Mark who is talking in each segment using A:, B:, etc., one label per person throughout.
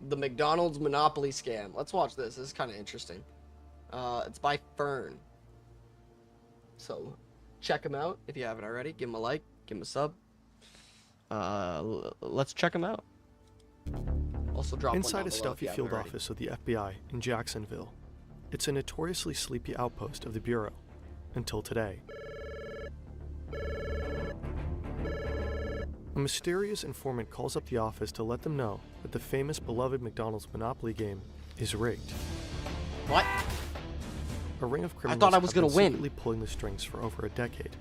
A: The McDonald's Monopoly Scam. Let's watch this. This is kind of interesting. It's by Fern. So, check him out if you haven't already. Give him a like. Give him a sub. Let's check him out. Also drop
B: Inside a stuffy field office of the FBI in Jacksonville. It's a notoriously sleepy outpost of the Bureau. Until today. A mysterious informant calls up the office to let them know that the famous beloved McDonald's Monopoly game is rigged.
A: What?
B: A ring of criminals
A: I thought I was
B: have been
A: gonna win.
B: secretly pulling the strings for over a decade.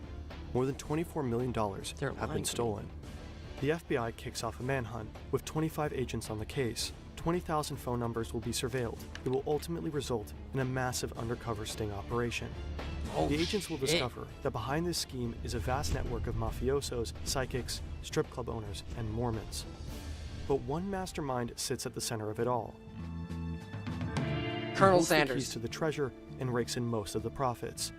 B: More than $24 million have been stolen. The FBI kicks off a manhunt with 25 agents on the case. 20,000 phone numbers will be surveilled. It will ultimately result in a massive undercover sting operation.
A: Oh,
B: the agents will discover that behind this scheme is a vast network of mafiosos, psychics, strip club owners, and Mormons. But one mastermind sits at the center of it all.
A: Colonel
B: He holds
A: Sanders.
B: the keys to the treasure and rakes in most of the profits.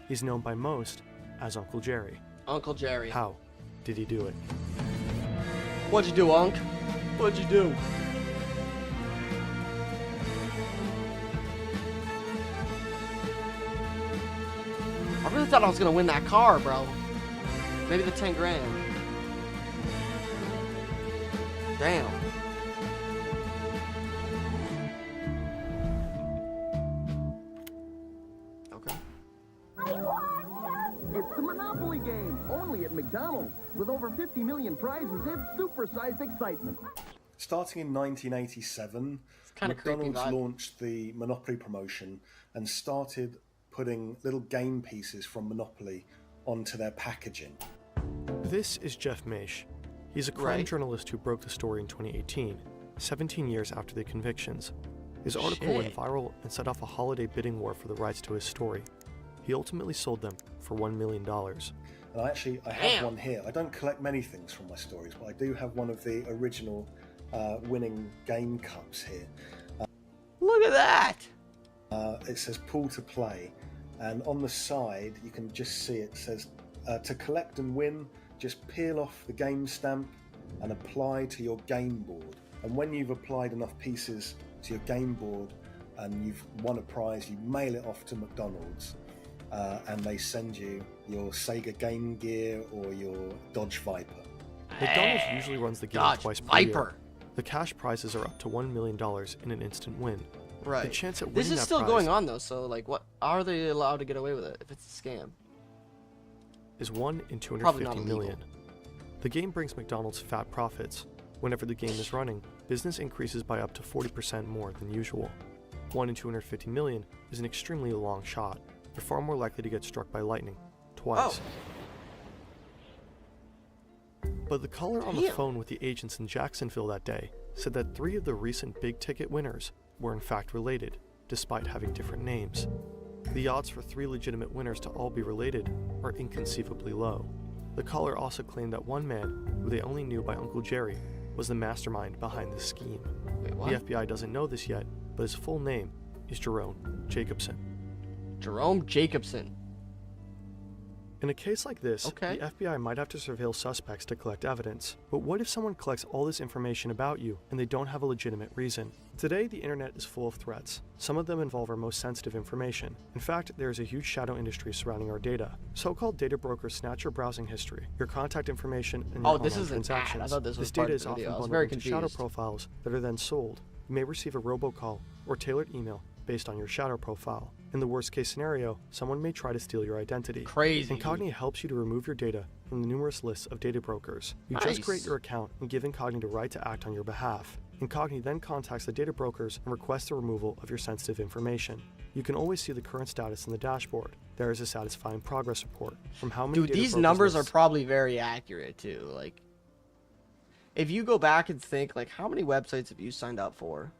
B: He's known by most as Uncle Jerry.
A: Uncle Jerry.
B: How did he do it?
A: What'd you do, Unc? What'd you do? I really thought I was gonna win that car, bro. Maybe the 10 grand. Damn. Okay.
C: It's the Monopoly game, only at McDonald's. With over 50 million prizes, it's supersized excitement.
D: Starting in 1987,
A: kinda creepy
D: McDonald's
A: vibe.
D: launched the Monopoly promotion and started putting little game pieces from Monopoly onto their packaging.
B: This is Jeff Maish. He's a crime
A: Right.
B: journalist who broke the story in 2018, 17 years after the convictions. His article went
A: Shit.
B: viral and set off a holiday bidding war for the rights to his story. He ultimately sold them for $1 million.
D: And I have
A: Damn.
D: one here. I don't collect many things from my stories, but I do have one of the original winning game cups here.
A: Look at that.
D: It says pull to play, and on the side you can just see it says to collect and win, just peel off the game stamp and apply to your game board. And when you've applied enough pieces to your game board and you've won a prize, you mail it off to McDonald's, and they send you your Sega Game Gear or your Dodge Viper.
B: McDonald's usually runs the game
A: Dodge
B: twice per
A: Viper.
B: year. The cash prizes are up to $1 million in an instant win.
A: Right.
B: The chance at
A: This
B: winning
A: is
B: that
A: still
B: prize
A: going on though, so like, what are they allowed to get away with it if it's a scam?
B: is 1 in
A: Probably not
B: 250 million. The game brings McDonald's fat profits. Whenever the game is running, business increases by up to 40% more than usual. 1 in 250 million is an extremely long shot. You're far more likely to get struck by lightning. Twice. But the caller on the
A: Damn.
B: phone with the agents in Jacksonville that day said that 3 of the recent big ticket winners were in fact related, despite having different names. The odds for 3 legitimate winners to all be related are inconceivably low. The caller also claimed that one man, who they only knew by Uncle Jerry, was the mastermind behind the scheme.
A: Wait, what?
B: The FBI doesn't know this yet, but his full name is Jerome Jacobson.
A: Jerome Jacobson.
B: In a case like this,
A: Okay.
B: the FBI might have to surveil suspects to collect evidence. But what if someone collects all this information about you and they don't have a legitimate reason? Today, the internet is full of threats. Some of them involve our most sensitive information. In fact, there is a huge shadow industry surrounding our data. So-called data brokers snatch your browsing history, your contact information, and your
A: Oh, this
B: online
A: is an ad.
B: transactions.
A: I thought this was
B: data
A: part of
B: is
A: the
B: often
A: video. I was
B: bundled
A: very
B: into shadow
A: confused.
B: profiles that are then sold. You may receive a robocall or tailored email based on your shadow profile. In the worst case scenario, someone may try to steal your identity.
A: Crazy.
B: Incogni helps you to remove your data from the numerous lists of data brokers. You
A: Nice.
B: just create your account and give Incogni the right to act on your behalf. Incogni then contacts the data brokers and requests the removal of your sensitive information. You can always see the current status in the dashboard. There is a satisfying progress report from how many
A: Dude,
B: data
A: these
B: brokers
A: numbers are
B: lists-
A: probably very accurate too. Like, if you go back and think, like, how many websites have you signed up for?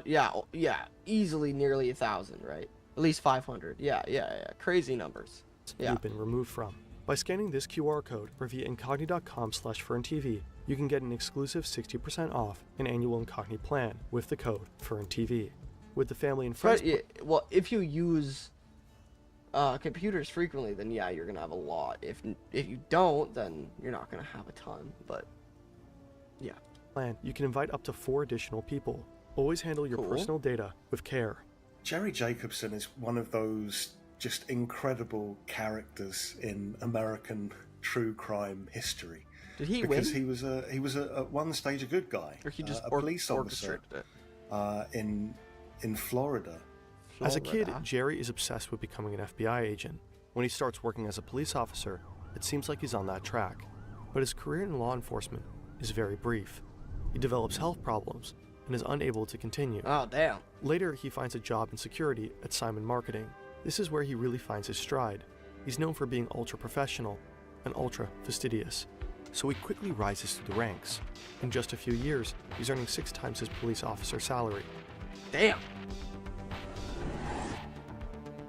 A: Yeah, easily nearly 1,000, right? At least 500. Yeah, crazy numbers. Yeah.
B: you've been removed from. By scanning this QR code or via incogni.com/FernTV, you can get an exclusive 60% off an annual Incogni plan with the code FernTV. With the family and friends.
A: But, well, if you use computers frequently, then yeah, you're gonna have a lot. If you don't, then you're not gonna have a ton. But Yeah.
B: Plan, you can invite up to 4 additional people. Always handle your
A: Cool.
B: personal data with care.
D: Jerry Jacobson is one of those just incredible characters in American true crime history.
A: Did he
D: Because
A: win?
D: he was at one stage a good guy,
A: Or he just
D: a police officer
A: orchestrated it?
D: in Florida.
B: As a kid,
A: Florida.
B: Jerry is obsessed with becoming an FBI agent. When he starts working as a police officer, it seems like he's on that track. But his career in law enforcement is very brief. He develops health problems and is unable to continue.
A: Oh, damn.
B: Later, he finds a job in security at Simon Marketing. This is where he really finds his stride. He's known for being ultra-professional and ultra-fastidious. So he quickly rises through the ranks. In just a few years, he's earning 6 times his police officer salary.
A: Damn.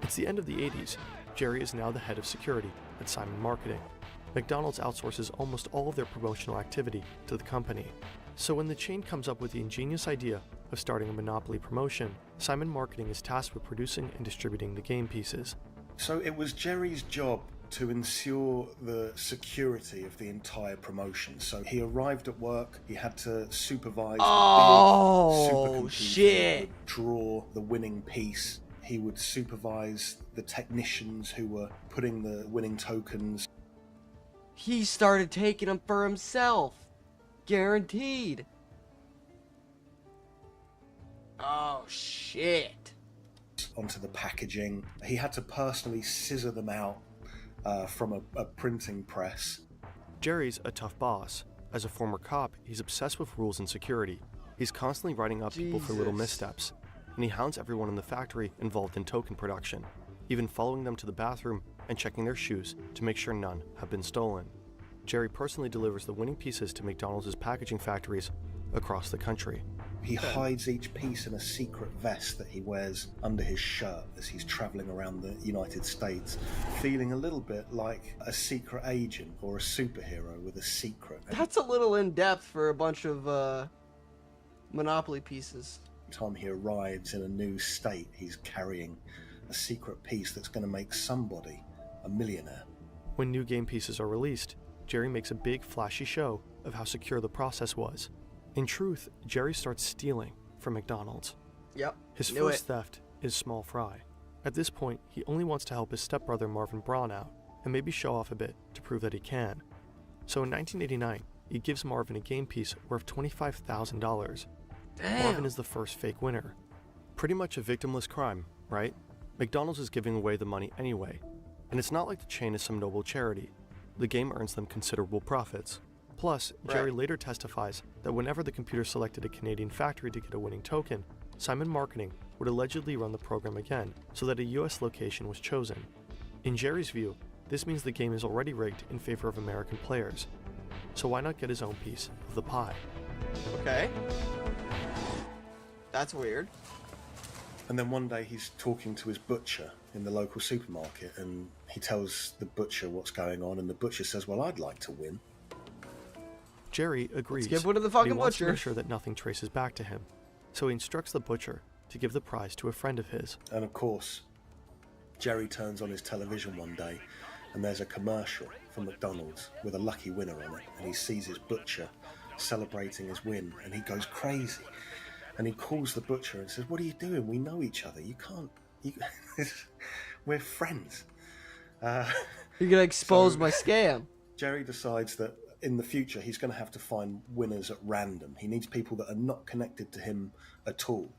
B: It's the end of the 80s. Jerry is now the head of security at Simon Marketing. McDonald's outsources almost all of their promotional activity to the company. So when the chain comes up with the ingenious idea of starting a monopoly promotion, Simon Marketing is tasked with producing and distributing the game pieces.
D: So it was Jerry's job to ensure the security of the entire promotion. So he arrived at work, he had to supervise
A: Oh,
D: the big supercomputer
A: shit.
D: that would draw the winning piece. He would supervise the technicians who were putting the winning tokens.
A: He started taking them for himself. Guaranteed. Oh, shit.
D: Onto the packaging. He had to personally scissor them out from a printing press.
B: Jerry's a tough boss. As a former cop, he's obsessed with rules and security. He's constantly writing up people for little
A: Jesus.
B: missteps, and he hounds everyone in the factory involved in token production, even following them to the bathroom and checking their shoes to make sure none have been stolen. Jerry personally delivers the winning pieces to McDonald's packaging factories across the country.
D: He hides each piece in a secret vest that he wears under his shirt as he's traveling around the United States, feeling a little bit like a secret agent or a superhero with a secret.
A: That's a little in-depth for a bunch of Monopoly pieces.
D: Every time he arrives in a new state, he's carrying a secret piece that's going to make somebody a millionaire.
B: When new game pieces are released, Jerry makes a big flashy show of how secure the process was. In truth, Jerry starts stealing from McDonald's.
A: Yep.
B: His
A: Knew
B: first
A: it.
B: theft is small fry. At this point, he only wants to help his stepbrother Marvin Braun out and maybe show off a bit to prove that he can. So in 1989, he gives Marvin a game piece worth $25,000.
A: Damn.
B: Marvin is the first fake winner. Pretty much a victimless crime, right? McDonald's is giving away the money anyway. And it's not like the chain is some noble charity. The game earns them considerable profits. Plus, Jerry
A: Right.
B: later testifies that whenever the computer selected a Canadian factory to get a winning token, Simon Marketing would allegedly run the program again so that a US location was chosen. In Jerry's view, this means the game is already rigged in favor of American players. So why not get his own piece of the pie?
A: Okay. That's weird.
D: And then one day he's talking to his butcher in the local supermarket, and he tells the butcher what's going on, and the butcher says, "Well, I'd like to win."
B: Jerry agrees.
A: give one to the
B: but he
A: fucking
B: wants to
A: butcher.
B: make sure that nothing traces back to him. So he instructs the butcher to give the prize to a friend of his.
D: And of course, Jerry turns on his television one day, and there's a commercial from McDonald's with a lucky winner on it, and he sees his butcher celebrating his win, and he goes crazy. And he calls the butcher and says, "What are you doing? We know each other. You can't... We're friends."
A: You're gonna expose
D: So-
A: my scam.
D: Jerry decides that in the future he's going to have to find winners at random. He needs people that are not connected to him at all.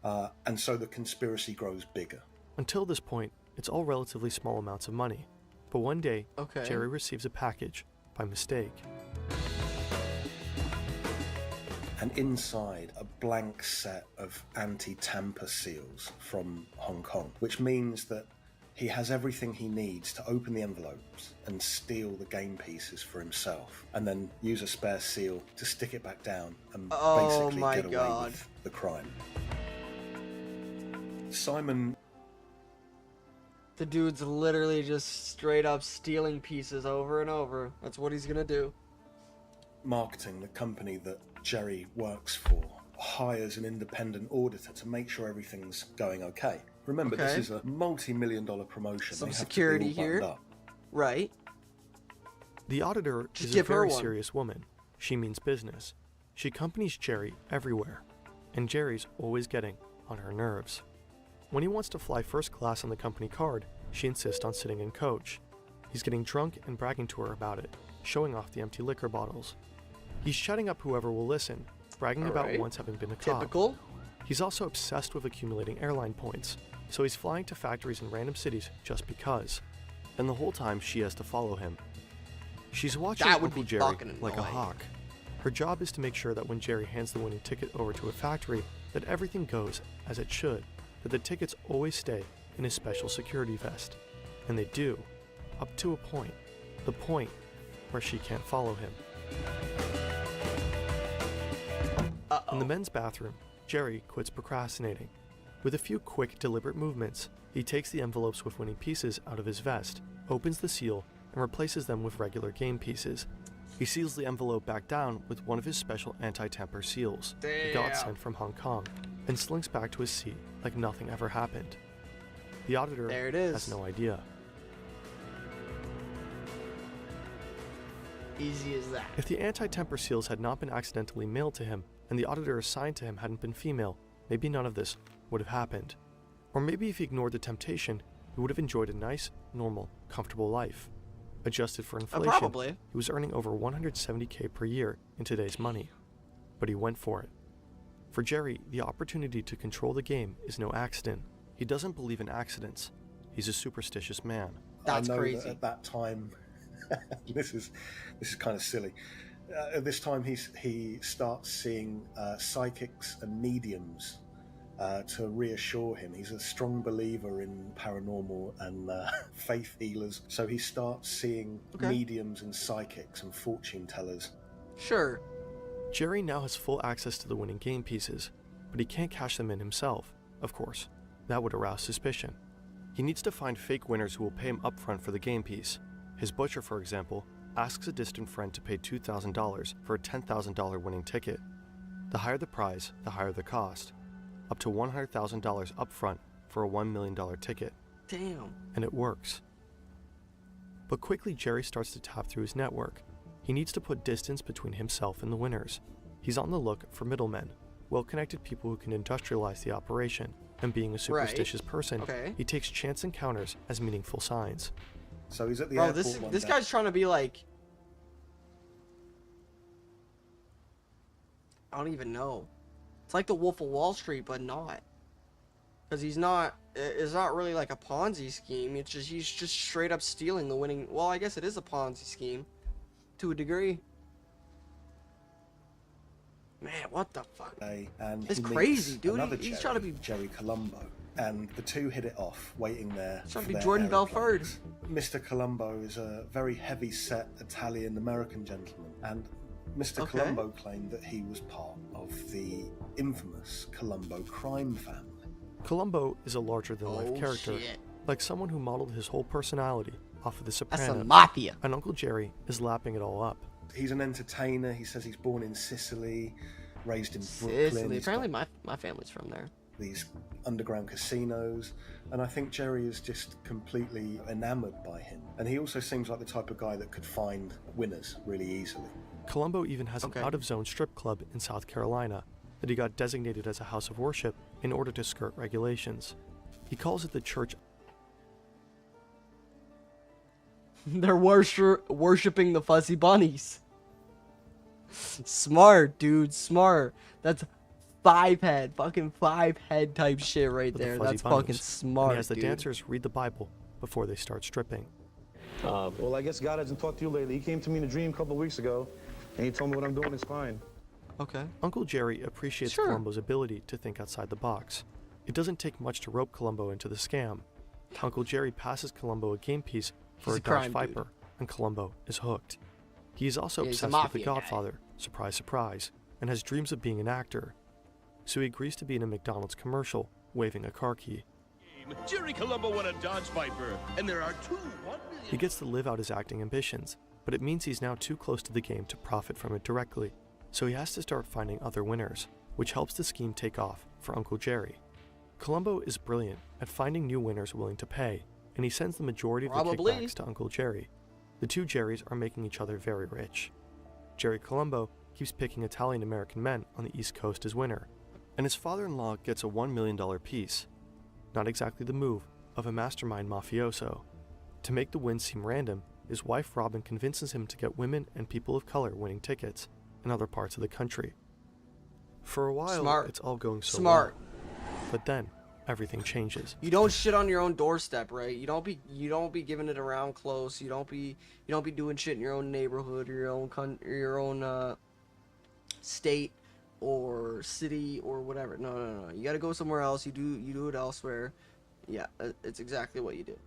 D: And so the conspiracy grows bigger.
B: Until this point, it's all relatively small amounts of money. But one day,
A: Okay.
B: Jerry receives a package by mistake.
D: And inside, a blank set of anti-tamper seals from Hong Kong, which means that he has everything he needs to open the envelopes and steal the game pieces for himself, and then use a spare seal to stick it back down and
A: Oh
D: basically
A: my
D: get away
A: God.
D: with the crime. Simon
A: The dude's literally just straight up stealing pieces over and over. That's what he's gonna do.
D: Marketing, the company that Jerry works for, hires an independent auditor to make sure everything's going okay. Remember, this
A: Okay.
D: is a multi-million-dollar promotion.
A: Some
D: They have
A: security
D: to be all
A: here.
D: buttoned up.
A: Right.
B: The auditor
A: Just
B: is a
A: give her
B: very
A: one.
B: serious woman. She means business. She accompanies Jerry everywhere, and Jerry's always getting on her nerves. When he wants to fly first class on the company card, she insists on sitting in coach. He's getting drunk and bragging to her about it, showing off the empty liquor bottles. He's shutting up whoever will listen, bragging about once having been a cop.
A: Typical.
B: He's also obsessed with accumulating airline points, so he's flying to factories in random cities just because. And the whole time she has to follow him. She's watching Uncle Jerry like a hawk. Her job is to make sure that when Jerry hands the winning ticket over to a factory, that everything goes as it should, that the tickets always stay in his special security vest. And they do, up to a point, the point where she can't follow him. In the men's bathroom, Jerry quits procrastinating. With a few quick, deliberate movements, he takes the envelopes with winning pieces out of his vest, opens the seal, and replaces them with regular game pieces. He seals the envelope back down with one of his special anti-tamper seals, a godsend from Hong Kong, and slinks back to his seat like nothing ever happened. The auditor has no idea.
A: Easy as that.
B: If the anti-temper seals had not been accidentally mailed to him, and the auditor assigned to him hadn't been female, maybe none of this would have happened. Or maybe if he ignored the temptation, he would have enjoyed a nice, normal, comfortable life. Adjusted for inflation, he was earning over $170K per year in today's money. But he went for it. For Jerry, the opportunity to control the game is no accident. He doesn't believe in accidents. He's a superstitious man.
A: That's
D: I know
A: crazy.
D: That at that time, this is kind of silly. At this time, he starts seeing psychics and mediums to reassure him. He's a strong believer in paranormal and faith healers, so he starts seeing mediums and psychics and fortune tellers.
A: Sure.
B: Jerry now has full access to the winning game pieces, but he can't cash them in himself, of course. That would arouse suspicion. He needs to find fake winners who will pay him upfront for the game piece. His butcher, for example, asks a distant friend to pay $2,000 for a $10,000 winning ticket. The higher the prize, the higher the cost. Up to $100,000 upfront for a $1 million ticket.
A: Damn.
B: And it works. But quickly Jerry starts to tap through his network. He needs to put distance between himself and the winners. He's on the look for middlemen, well-connected people who can industrialize the operation. And being a superstitious person, he takes chance encounters as meaningful signs.
D: So he's at the airport one
A: this
D: day.
A: guy's trying to be like, I don't even know. It's like the Wolf of Wall Street, but not. Because it's not really like a Ponzi scheme. It's just, he's just straight up stealing the winning. Well, I guess it is a Ponzi scheme. To a degree. Man, what the fuck?
D: And
A: it's crazy, dude. He's trying to be
D: Jerry Colombo. And the two hit it off, waiting there.
A: He's trying to be Jordan Belfort.
D: Mr. Colombo is a very heavy-set Italian-American gentleman. And Mr. Colombo claimed that he was part of the infamous Colombo crime family.
B: Colombo is a larger-than-life character, like someone who modeled his whole personality off of The Sopranos.
A: That's a mafia.
B: And Uncle Jerry is lapping it all up.
D: He's an entertainer. He says he's born in Sicily, raised in Brooklyn.
A: Apparently my family's from there.
D: These underground casinos, and I think Jerry is just completely enamored by him. And he also seems like the type of guy that could find winners really easily.
B: Colombo even has an out-of-zone strip club in South Carolina that he got designated as a house of worship in order to skirt regulations. He calls it the Church.
A: They're worshipping the fuzzy bunnies. Smart, dude, smart. That's fucking five head type shit right there. That's fucking smart.
B: And he has the dancers read the Bible before they start stripping.
E: Well, I guess God hasn't talked to you lately. He came to me in a dream a couple of weeks ago, and he told me what I'm doing is fine.
A: Okay.
B: Uncle Jerry appreciates Colombo's ability to think outside the box. It doesn't take much to rope Colombo into the scam. Uncle Jerry passes Colombo a game piece for a Dodge Viper, and Colombo is hooked. He is also obsessed with The Godfather, surprise, surprise, and has dreams of being an actor. So he agrees to be in a McDonald's commercial, waving a car key.
F: Jerry Colombo won a Dodge Viper, and there are 2 $1 million.
B: He gets to live out his acting ambitions, but it means he's now too close to the game to profit from it directly. So he has to start finding other winners, which helps the scheme take off for Uncle Jerry. Colombo is brilliant at finding new winners willing to pay, and he sends the majority of the kickbacks to Uncle Jerry. The two Jerrys are making each other very rich. Jerry Colombo keeps picking Italian-American men on the East Coast as winner, and his father-in-law gets a $1 million piece. Not exactly the move of a mastermind mafioso. To make the win seem random, his wife Robin convinces him to get women and people of color winning tickets in other parts of the country. For a while, it's all going so well. But then, everything changes.
A: You don't shit on your own doorstep, right? You don't be giving it around close. You don't be doing shit in your own neighborhood or your own state or city or whatever. No. You got to go somewhere else. You do it elsewhere. Yeah, it's exactly what you do.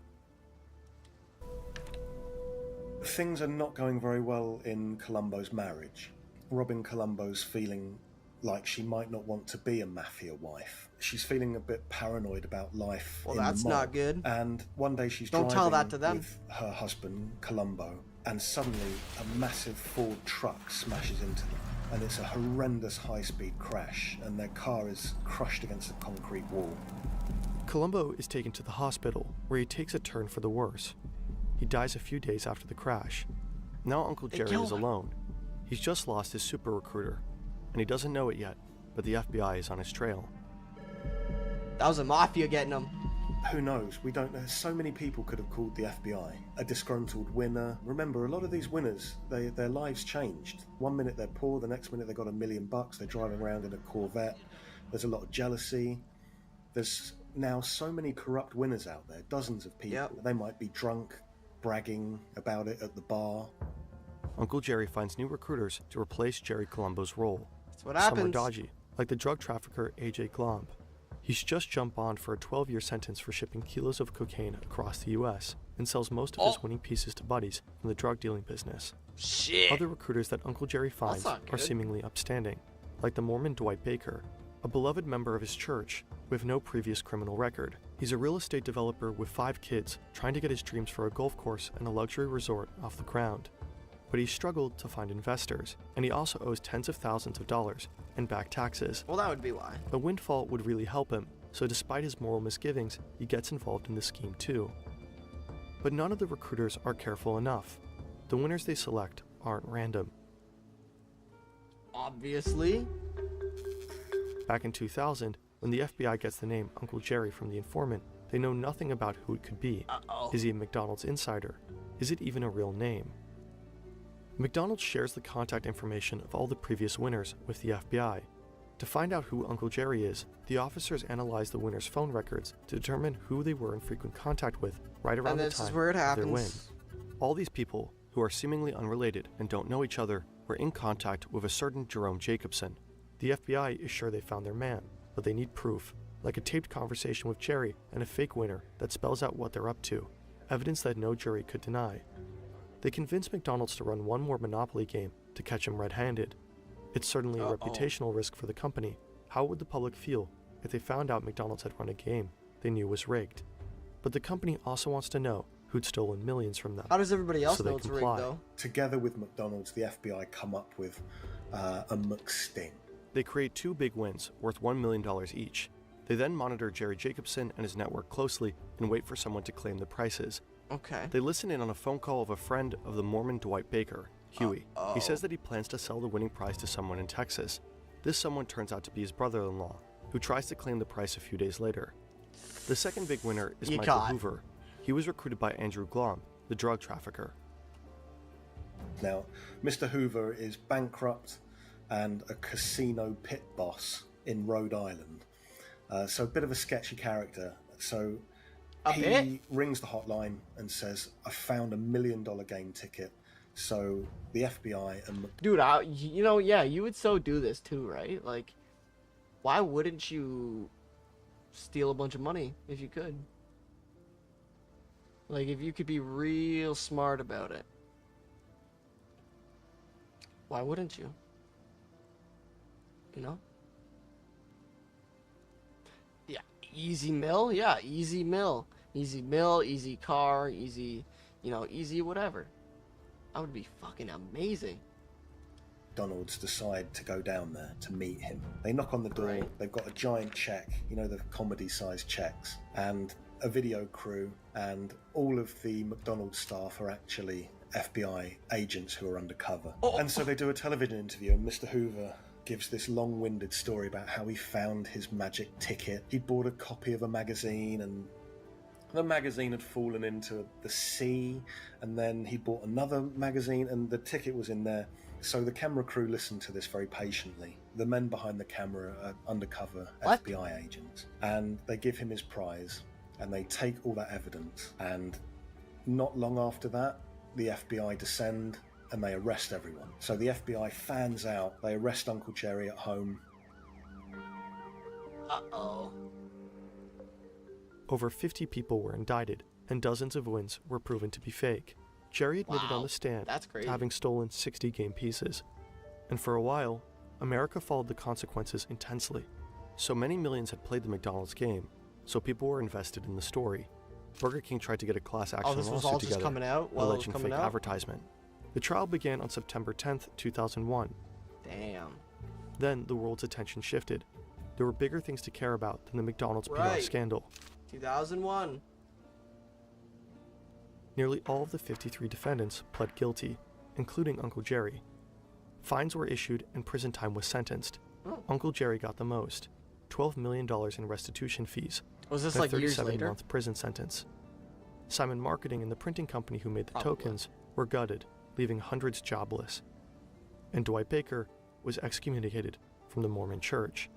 D: Things are not going very well in Columbo's marriage. Robin Columbo's feeling like she might not want to be a mafia wife. She's feeling a bit paranoid about life.
A: Well,
D: in
A: that's
D: the mob.
A: not good.
D: And one day she's
A: Don't
D: driving
A: tell that to them.
D: with her husband, Columbo, and suddenly a massive Ford truck smashes into them. And it's a horrendous high-speed crash, and their car is crushed against a concrete wall.
B: Columbo is taken to the hospital, where he takes a turn for the worse. He dies a few days after the crash. Now Uncle Jerry is alone. He's just lost his super recruiter, and he doesn't know it yet, but the FBI is on his trail.
A: That was a mafia getting him.
D: Who knows? We don't know. So many people could have called the FBI. A disgruntled winner. Remember, a lot of these winners, their lives changed. One minute they're poor, the next minute they got $1 million. They're driving around in a Corvette. There's a lot of jealousy. There's now so many corrupt winners out there. Dozens of people.
A: Yep.
D: They might be drunk, bragging about it at the bar.
B: Uncle Jerry finds new recruiters to replace Jerry Columbo's role.
A: That's what happens.
B: Some are dodgy, like the drug trafficker A.J. Glomb. He's just jumped bond for a 12-year sentence for shipping kilos of cocaine across the U.S. and sells most of his winning pieces to buddies from the drug dealing business.
A: Shit.
B: Other recruiters that Uncle Jerry finds are seemingly upstanding, like the Mormon Dwight Baker, a beloved member of his church with no previous criminal record. He's a real estate developer with 5 kids trying to get his dreams for a golf course and a luxury resort off the ground. But he's struggled to find investors, and he also owes tens of thousands of dollars in back taxes.
A: Well, that would be why.
B: The windfall would really help him, so despite his moral misgivings, he gets involved in the scheme too. But none of the recruiters are careful enough. The winners they select aren't random.
A: Obviously.
B: Back in 2000, when the FBI gets the name Uncle Jerry from the informant, they know nothing about who it could be. Is he a McDonald's insider? Is it even a real name? McDonald's shares the contact information of all the previous winners with the FBI. To find out who Uncle Jerry is, the officers analyze the winners' phone records to determine who they were in frequent contact with right around the time of their win. All these people, who are seemingly unrelated and don't know each other, were in contact with a certain Jerome Jacobson. The FBI is sure they found their man, but they need proof, like a taped conversation with Jerry and a fake winner that spells out what they're up to, evidence that no jury could deny. They convince McDonald's to run one more Monopoly game to catch him red-handed. It's certainly a reputational risk for the company. How would the public feel if they found out McDonald's had run a game they knew was rigged? But the company also wants to know who'd stolen millions from them.
A: How does everybody else know it's rigged, though?
D: Together with McDonald's, the FBI come up with a McSting.
B: They create 2 big wins worth $1 million each. They then monitor Jerry Jacobson and his network closely and wait for someone to claim the prices.
A: Okay.
B: They listen in on a phone call of a friend of the Mormon Dwight Baker, Huey. He says that he plans to sell the winning prize to someone in Texas. This someone turns out to be his brother-in-law, who tries to claim the price a few days later. The second big winner is Michael Hoover. He was recruited by Andrew Glomb, the drug trafficker.
D: Now, Mr. Hoover is bankrupt and a casino pit boss in Rhode Island. So a bit of a sketchy character. So he rings the hotline and says, I found $1 million game ticket. So the FBI and...
A: Dude, you would so do this too, right? Like, why wouldn't you steal a bunch of money if you could? Like, if you could be real smart about it. Why wouldn't you? You know? Yeah, easy mill? Yeah, easy mill. Easy mill, easy car, easy, easy whatever. That would be fucking amazing.
D: McDonald's decide to go down there to meet him. They knock on the door. Right. They've got a giant check, the comedy-sized checks, and a video crew, and all of the McDonald's staff are actually FBI agents who are undercover. And so they do a television interview, and Mr. Hoover gives this long-winded story about how he found his magic ticket. He bought a copy of a magazine, and the magazine had fallen into the sea, and then he bought another magazine, and the ticket was in there. So the camera crew listened to this very patiently. The men behind the camera are undercover FBI agents, and they give him his prize, and they take all that evidence, and not long after that, the FBI descend and they arrest everyone. So the FBI fans out, they arrest Uncle Jerry at home.
A: Uh-oh.
B: Over 50 people were indicted, and dozens of wins were proven to be fake. Jerry admitted on the stand to having stolen 60 game pieces. And for a while, America followed the consequences intensely. So many millions had played the McDonald's game, so people were invested in the story. Burger King tried to get a class action lawsuit together,
A: coming out while
B: alleging fake advertisement. The trial began on September 10th, 2001.
A: Damn.
B: Then the world's attention shifted. There were bigger things to care about than the McDonald's PR scandal.
A: 2001.
B: Nearly all of the 53 defendants pled guilty, including Uncle Jerry. Fines were issued and prison time was sentenced. Uncle Jerry got the most, $12 million in restitution fees.
A: Was this
B: and
A: like
B: a
A: years later?
B: 37-month prison sentence. Simon Marketing and the printing company who made the tokens were gutted, leaving hundreds jobless. And Dwight Baker was excommunicated from the Mormon Church.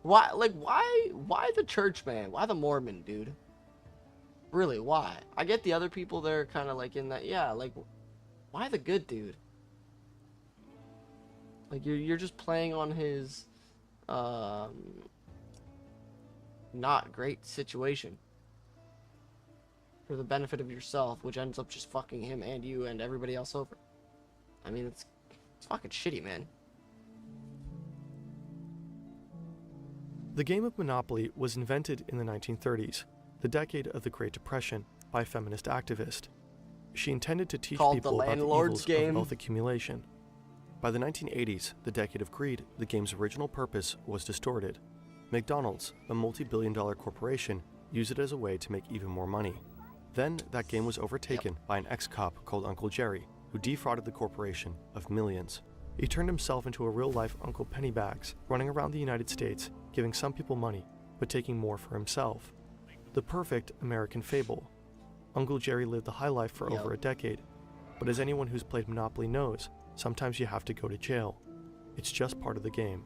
A: Why the church, man? Why the Mormon, dude? Really, why? I get the other people there kind of like in that, yeah, like, why the good dude? Like, you're just playing on his, not great situation for the benefit of yourself, which ends up just fucking him and you and everybody else over. I mean, it's fucking shitty, man.
B: The game of Monopoly was invented in the 1930s, the decade of the Great Depression, by a feminist activist. She intended to teach people about the evils of wealth accumulation. By the 1980s, the decade of greed, the game's original purpose was distorted. McDonald's, a multi-billion-dollar corporation, used it as a way to make even more money. Then, that game was overtaken by an ex-cop called Uncle Jerry, who defrauded the corporation of millions. He turned himself into a real-life Uncle Pennybags, running around the United States, giving some people money, but taking more for himself. The perfect American fable. Uncle Jerry lived the high life for over a decade, but as anyone who's played Monopoly knows, sometimes you have to go to jail. It's just part of the game.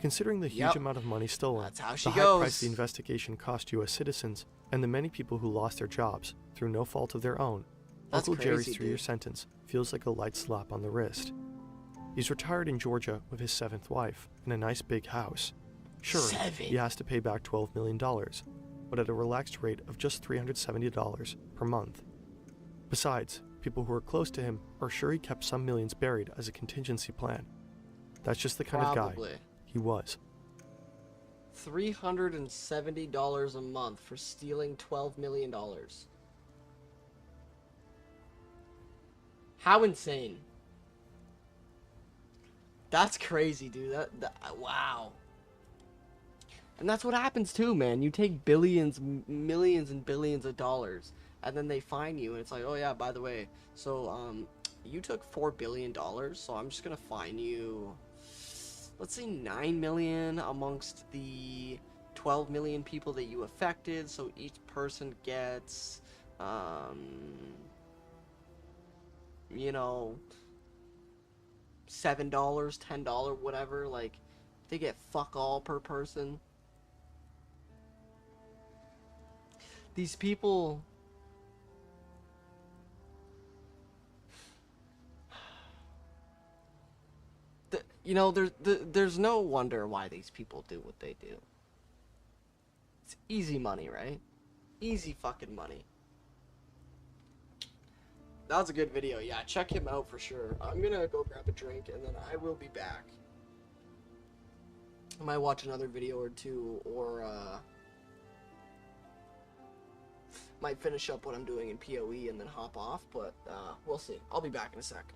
B: Considering the huge amount of money stolen, the high price the investigation cost U.S. citizens, and the many people who lost their jobs through no fault of their own, Uncle Jerry's 3-year sentence feels like a light slap on the wrist. He's retired in Georgia with his 7th wife in a nice big house. Sure, he has to pay back $12 million, but at a relaxed rate of just $370 per month. Besides, people who are close to him are sure he kept some millions buried as a contingency plan. That's just the kind of guy he was.
A: $370 a month for stealing $12 million. How insane. That's crazy, dude. Wow. And that's what happens too, man. You take billions, millions and billions of dollars, and then they fine you, and it's like, oh yeah, by the way, so you took $4 billion, so I'm just gonna fine you, let's say 9 million amongst the 12 million people that you affected, so each person gets, you know, $7, $10, whatever, like, they get fuck all per person. These people, you know, there's no wonder why these people do what they do. It's easy money, right? Easy fucking money. That was a good video. Yeah, check him out for sure. I'm gonna go grab a drink and then I will be back. I might watch another video or two, or might finish up what I'm doing in PoE and then hop off, but we'll see. I'll be back in a sec.